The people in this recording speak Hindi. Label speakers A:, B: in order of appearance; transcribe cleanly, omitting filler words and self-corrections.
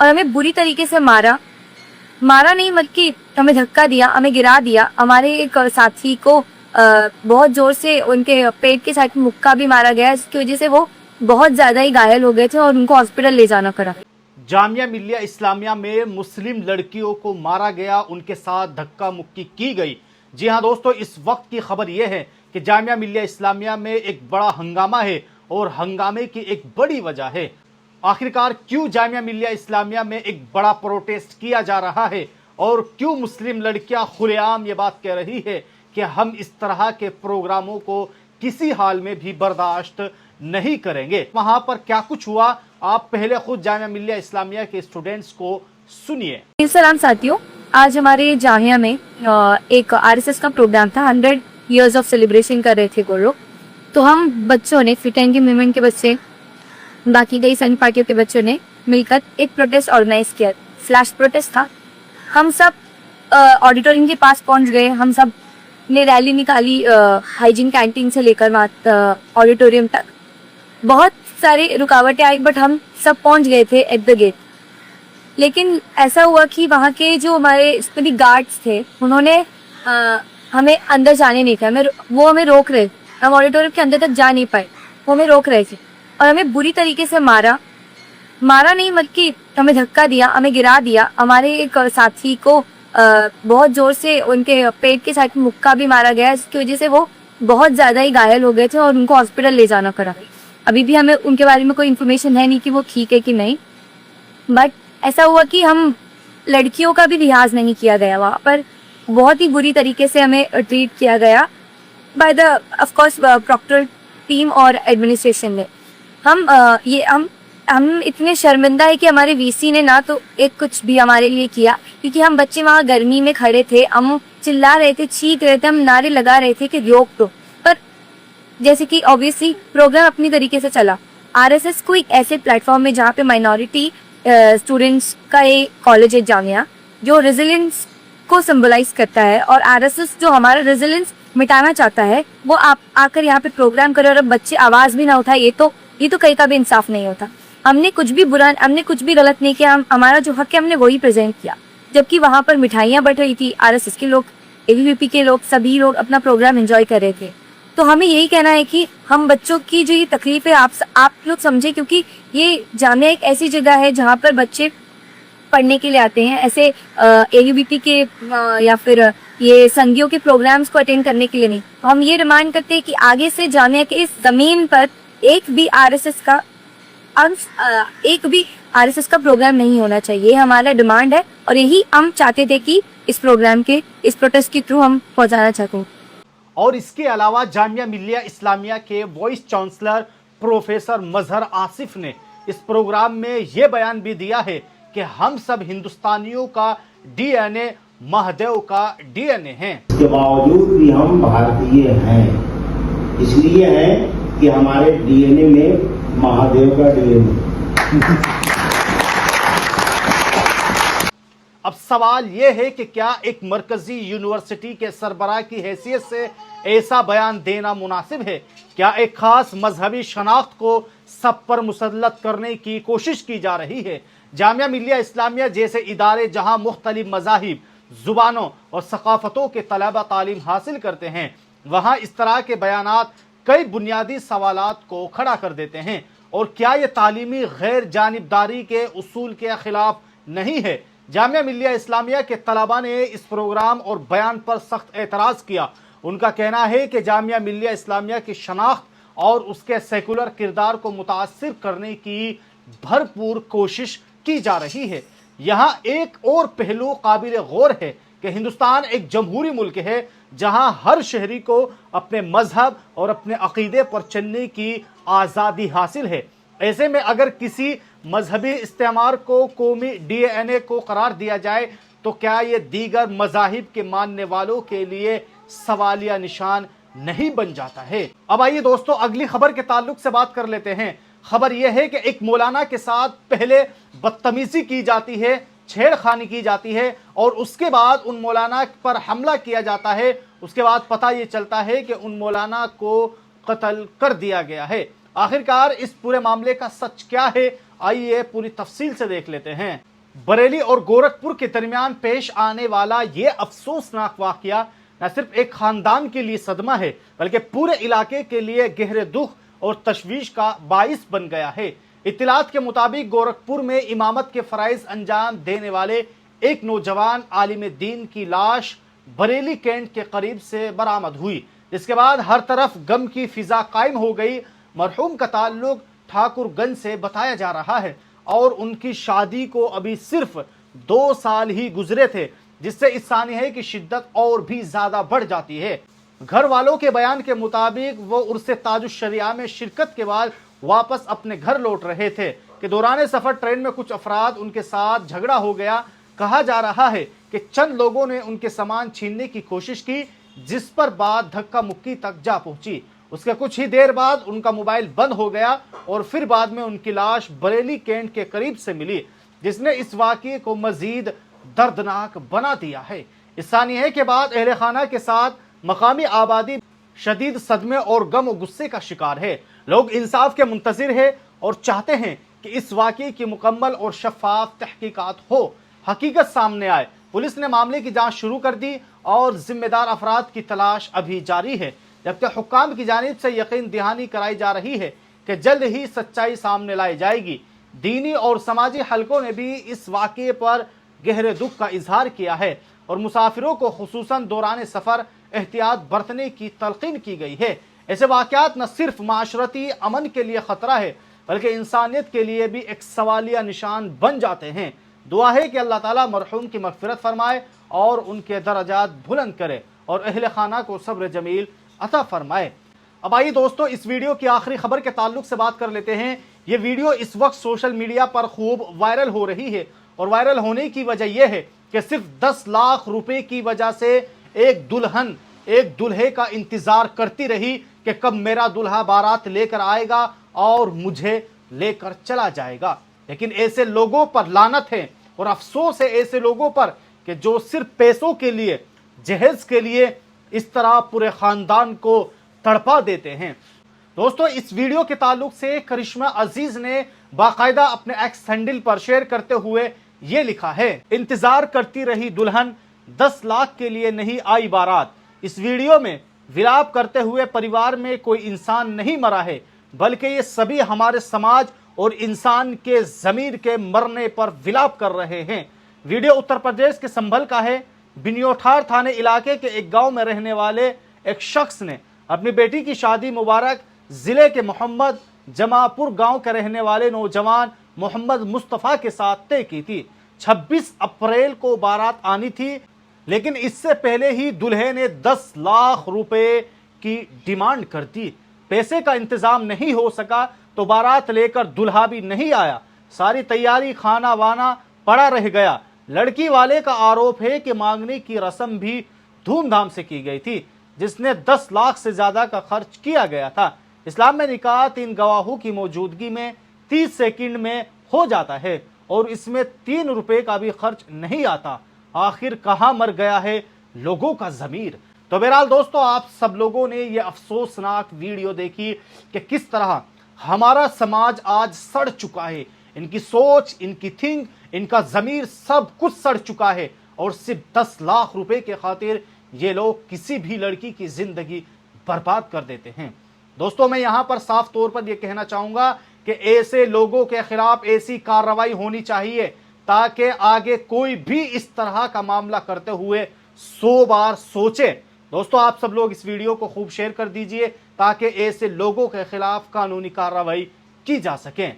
A: और हमें बुरी तरीके से मारा नहीं बल्कि हमें धक्का दिया, हमें गिरा दिया। हमारे एक साथी को बहुत जोर से उनके पेट के साइड में मुक्का भी मारा गया, जिसकी वजह से वो बहुत ज्यादा ही घायल हो गए थे और उनको हॉस्पिटल ले जाना पड़ा।
B: जामिया मिलिया इस्लामिया में मुस्लिम लड़कियों को मारा गया, उनके साथ धक्का मुक्की की गई। जी हां दोस्तों, इस वक्त की खबर यह है कि जामिया मिलिया इस्लामिया में एक बड़ा हंगामा है और हंगामे की एक बड़ी वजह है। आखिरकार क्यों जामिया मिलिया इस्लामिया में एक बड़ा प्रोटेस्ट किया जा रहा है और क्यों मुस्लिम लड़कियां खुलेआम ये बात कह रही है कि हम इस तरह के प्रोग्रामों को किसी हाल में भी बर्दाश्त नहीं करेंगे। वहां पर क्या कुछ हुआ, आप पहले खुद जामिया मिलिया इस्लामिया के स्टूडेंट्स को सुनिए।
A: सलाम साथियों, आज हमारे जामिया में एक आरएसएस का प्रोग्राम था। 100 इयर्स ऑफ सेलिब्रेशन कर रहे थे वो लोग। तो हम बच्चों ने, फिट एंड मूवमेंट के बच्चे, बाकी कई सारी पार्टियों के बच्चों ने मिलकर एक प्रोटेस्ट ऑर्गेनाइज किया। फ्लैश प्रोटेस्ट था। हम सब ऑडिटोरियम के पास पहुंच गए। हम सब ने रैली निकाली हाइजीन कैंटीन से लेकर ऑडिटोरियम तक। बहुत सारी रुकावटें आई, बट हम सब पहुंच गए थे एट द गेट। लेकिन ऐसा हुआ कि वहाँ के जो हमारे स्टडी गार्ड्स थे, उन्होंने हमें अंदर जाने नहीं था। वो हमें रोक रहे। हम ऑडिटोरियम के अंदर तक जा नहीं पाए, वो हमें रोक रहे थे और हमें बुरी तरीके से मारा नहीं बल्कि हमें धक्का दिया, हमें गिरा दिया। हमारे एक साथी को बहुत जोर से उनके पेट के साइड में मुक्का भी मारा गया, जिसकी वजह से वो बहुत ज्यादा ही घायल हो गए थे और उनको हॉस्पिटल ले जाना पड़ा। अभी भी हमें उनके बारे में कोई इन्फॉर्मेशन है नहीं कि वो ठीक है कि नहीं, बट ऐसा हुआ कि हम लड़कियों का भी लिहाज नहीं किया गया। वहाँ पर बहुत ही बुरी तरीके से हमें ट्रीट किया गया by the of course proctor team और एडमिनिस्ट्रेशन ने। हम इतने शर्मिंदा है कि हमारे वीसी ने ना तो एक कुछ भी हमारे लिए किया, क्योंकि हम बच्चे वहाँ गर्मी में खड़े थे, हम चिल्ला रहे थे, चीख रहे थे, हम नारे लगा रहे थे कि रोक दो। पर जैसे कि ऑब्वियसली प्रोग्राम अपनी तरीके से चला। आरएसएस को एक ऐसे प्लेटफॉर्म में जहाँ पे माइनॉरिटी स्टूडेंट्स का एक कॉलेज है जामिया, जो रेजिलियंस को सिंबलाइज करता है, और आरएसएस जो हमारा रेजिलियंस मिटाना चाहता है, वो आकर यहाँ पे प्रोग्राम करे और अब बच्चे आवाज भी ना उठाए, ये तो कहीं का भी इंसाफ नहीं होता। हमने कुछ भी गलत नहीं किया। हमारा जो हक है हमने वही प्रेजेंट किया। जबकि वहाँ पर मिठाइयाँ बट रही थी, आरएसएस के लोग, एबीवीपी के लोग, सभी लोग अपना प्रोग्राम एंजॉय कर रहे थे। तो हमें यही कहना है कि हम बच्चों की जो ये तकलीफ है आप लोग समझे, क्योंकि ये जामिया एक ऐसी जगह है जहाँ पर बच्चे पढ़ने के लिए आते हैं, ऐसे एबीवीपी के या फिर ये संघियों के प्रोग्राम्स को अटेंड करने के लिए नहीं। तो हम ये रिमांड करते हैं कि आगे से जामिया के इस जमीन पर एक भी आरएसएस का प्रोग्राम नहीं होना चाहिए। ये हमारा डिमांड है और यही हम चाहते थे कि इस प्रोटेस्ट के थ्रू हम पहुंचाना चाहते हैं।
B: और इसके अलावा जामिया मिलिया इस्लामिया के वाइस चांसलर प्रोफेसर मजहर आसिफ ने इस प्रोग्राम में यह बयान भी दिया है कि हम सब हिंदुस्तानियों का डीएनए महादेव का डीएनए है।
C: इसके बावजूद भी हम भारतीय हैं, इसलिए है कि हमारे डीएनए में महादेव का डीएनए।
B: अब सवाल यह है कि क्या एक मरकजी यूनिवर्सिटी के सरबराह की हैसियत से ऐसा बयान देना मुनासिब है? क्या एक खास मजहबी शनाख्त को सब पर मुसल्लत करने की कोशिश की जा रही है? जामिया मिलिया इस्लामिया जैसे इदारे जहां मुख्तलिफ मज़ाहिब, जुबानों और सकाफतों के तलबा तालीम हासिल करते हैं, वहां इस तरह के बयानात कई बुनियादी सवालात को खड़ा कर देते हैं। और क्या ये तालीमी गैर जानिबदारी के उसूल के खिलाफ नहीं है? जामिया मिलिया इस्लामिया के तलबा ने इस प्रोग्राम और बयान पर सख्त एतराज़ किया। उनका कहना है कि जामिया मिलिया इस्लामिया की शनाख्त और उसके सेकुलर किरदार को मुतासिर करने की भरपूर कोशिश की जा रही है। यहाँ एक और पहलू काबिल गौर है कि हिंदुस्तान एक जमहूरी मुल्क है जहाँ हर शहरी को अपने मजहब और अपने अकीदे पर चलने की आज़ादी हासिल है। ऐसे में अगर किसी मजहबी इस्तेमार को कौमी डीएनए को करार दिया जाए तो क्या ये दीगर मजाहिब के मानने वालों के लिए सवालिया निशान नहीं बन जाता है? अब आइए दोस्तों अगली खबर के ताल्लुक से बात कर लेते हैं। खबर यह है कि एक मौलाना के साथ पहले बदतमीजी की जाती है, छेड़खानी की जाती है और उसके बाद उन मौलाना पर हमला किया जाता है। उसके बाद पता ये चलता है कि उन मौलाना को कत्ल कर दिया गया है। आखिरकार इस पूरे मामले का सच क्या है, आइए पूरी तफसील से देख लेते हैं। बरेली और गोरखपुर के दरमियान पेश आने वाला यह अफसोसनाक वाकया न सिर्फ एक खानदान के लिए सदमा है बल्कि पूरे इलाके के लिए गहरे दुख और तशवीश का बाइस बन गया है। इत्तलात के मुताबिक गोरखपुर में इमामत के फराइज अंजाम देने वाले एक नौजवान आलिम दीन की लाश बरेली कैंट के करीब से बरामद हुई, जिसके बाद हर तरफ गम की फिजा कायम हो गई। मरहूम का ताल्लुक ठाकुरगंज से बताया जा रहा है और उनकी शादी को अभी सिर्फ 2 साल ही गुजरे थे, जिससे इस सानिया की शिद्दत और भी ज्यादा बढ़ जाती है। घर वालों के बयान के मुताबिक वो उर्से ताजुश्शरिया में शिरकत के बाद वापस अपने घर लौट रहे थे कि दौरान सफर ट्रेन में कुछ अफराद उनके साथ झगड़ा हो गया। कहा जा रहा है कि चंद लोगों ने उनके सामान छीनने की कोशिश की, जिस पर बात धक्का मुक्की तक जा पहुंची। उसके कुछ ही देर बाद उनका मोबाइल बंद हो गया और फिर बाद में उनकी लाश बरेली कैंट के करीब से मिली, जिसने इस वाकये को मजीद दर्दनाक बना दिया है। इस सानिया के बाद अहले खाना के साथ मकामी आबादी शदीद सदमे और गम और गुस्से का शिकार है। लोग इंसाफ के मुंतजिर है और चाहते हैं कि इस वाकये की मुकम्मल और शफाफ तहकीकात हो, हकीकत सामने आए। पुलिस ने मामले की जांच शुरू कर दी और जिम्मेदार अफराद की तलाश अभी जारी है, जबकि हुक्काम की जानिब से यकीन दहानी कराई जा रही है कि जल्द ही सच्चाई सामने लाई जाएगी। दीनी और समाजी हलकों ने भी इस वाकये पर गहरे दुख का इजहार किया है और मुसाफिरों को खुसूसन दौरान सफर एहतियात बरतने की तलकीन की गई है। ऐसे वाकयात न सिर्फ माशरती अमन के लिए खतरा है बल्कि इंसानियत के लिए भी एक सवालिया निशान बन जाते हैं। दुआ है कि अल्लाह ताला मरहूम की मगफिरत फरमाए और उनके दर्जात बुलंद करे और अहले खाना को सब्र जमील अता फरमाए। अब आइए दोस्तों, इस वीडियो की आखिरी खबर के ताल्लुक से बात कर लेते हैं। ये वीडियो इस वक्त सोशल मीडिया पर खूब वायरल हो रही है और वायरल होने की वजह यह है कि सिर्फ 10 लाख रुपए की वजह से एक दुल्हन एक दूल्हे का इंतजार करती रही कि कब मेरा दूल्हा बारात लेकर आएगा और मुझे लेकर चला जाएगा। लेकिन ऐसे लोगों पर लानत है और अफसोस है ऐसे लोगों पर कि जो सिर्फ पैसों के लिए, जहेज के लिए इस तरह पूरे खानदान को तड़पा देते हैं। दोस्तों, इस वीडियो के ताल्लुक से करिश्मा अजीज ने बाकायदा अपने एक्स हैंडल पर शेयर करते हुए ये लिखा है, इंतजार करती रही दुल्हन, 10 लाख के लिए नहीं आई बारात। इस वीडियो में विलाप करते हुए परिवार में कोई इंसान नहीं मरा है बल्कि ये सभी हमारे समाज और इंसान के जमीर के मरने पर विलाप कर रहे हैं। वीडियो उत्तर प्रदेश के संभल का है। बिनियोठार थाने इलाके के एक गांव में रहने वाले एक शख्स ने अपनी बेटी की शादी मुबारक जिले के मोहम्मद जमापुर गांव के रहने वाले नौजवान मोहम्मद मुस्तफ़ा के साथ तय की थी। 26 अप्रैल को बारात आनी थी, लेकिन इससे पहले ही दूल्हे ने 10 लाख रुपए की डिमांड कर दी। पैसे का इंतजाम नहीं हो सका तो बारात लेकर दूल्हा भी नहीं आया। सारी तैयारी, खाना वाना पड़ा रह गया। लड़की वाले का आरोप है कि मांगने की रस्म भी धूमधाम से की गई थी, जिसने 10 लाख से ज्यादा का खर्च किया गया था। इस्लाम में निकाह 3 गवाहों की मौजूदगी में 30 सेकंड में हो जाता है और इसमें 3 रुपए का भी खर्च नहीं आता। आखिर कहां मर गया है लोगों का ज़मीर। तो बहरहाल दोस्तों, आप सब लोगों ने ये अफसोसनाक वीडियो देखी कि किस तरह हमारा समाज आज सड़ चुका है। इनकी सोच, इनकी थिंक, इनका ज़मीर सब कुछ सड़ चुका है और सिर्फ 10 लाख रुपए के खातिर ये लोग किसी भी लड़की की जिंदगी बर्बाद कर देते हैं। दोस्तों, मैं यहां पर साफ तौर पर यह कहना चाहूंगा कि ऐसे लोगों के खिलाफ ऐसी कार्रवाई होनी चाहिए ताकि आगे कोई भी इस तरह का मामला करते हुए 100 बार सोचे। दोस्तों, आप सब लोग इस वीडियो को खूब शेयर कर दीजिए ताकि ऐसे लोगों के खिलाफ कानूनी कार्रवाई की जा सके।